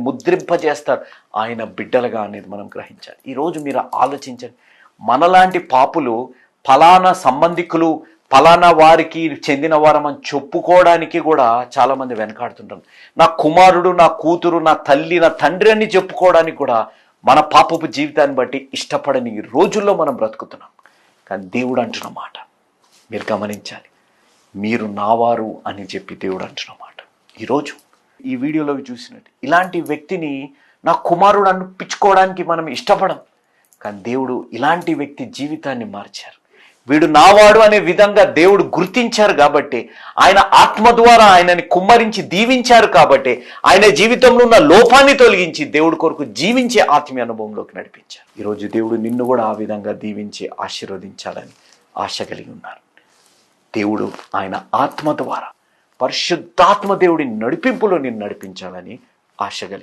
ముద్రింపజేస్తారు ఆయన బిడ్డలుగా అనేది మనం గ్రహించాలి. ఈరోజు మీరు ఆలోచించండి, మనలాంటి పాపులు ఫలానా సంబంధికులు ఫలానా వారికి చెందిన వారమని చెప్పుకోవడానికి కూడా చాలామంది వెనకాడుతుంటారు. నా కుమారుడు, నా కూతురు, నా తల్లి, నా తండ్రి అని చెప్పుకోవడానికి కూడా మన పాపపు జీవితాన్ని బట్టి ఇష్టపడని ఈ రోజుల్లో మనం బ్రతుకుతున్నాం. కానీ దేవుడు అంటున్న మాట మీరు గమనించాలి, మీరు నావారు అని చెప్పి దేవుడు అంటున్న మాట. ఈరోజు ఈ వీడియోలో చూసినట్టు ఇలాంటి వ్యక్తిని నా కుమారుడు అనిపించుకోవడానికి మనం ఇష్టపడం. కానీ దేవుడు ఇలాంటి వ్యక్తి జీవితాన్ని మార్చారు. వీడు నావాడు అనే విధంగా దేవుడు గుర్తించారు కాబట్టి, ఆయన ఆత్మ ద్వారా ఆయనని కుమ్మరించి దీవించారు కాబట్టి, ఆయన జీవితంలో ఉన్న లోపాన్ని తొలగించి దేవుడి కొరకు జీవించే ఆత్మీయ అనుభవంలోకి నడిపించారు. ఈరోజు దేవుడు నిన్ను కూడా ఆ విధంగా దీవించి ఆశీర్వదించాలని ఆశ కలిగి ఉన్నారు. దేవుడు ఆయన ఆత్మ ద్వారా, పరిశుద్ధాత్మ దేవుడి నడిపింపులో నిన్ను నడిపించాలని ఆశ కలిగి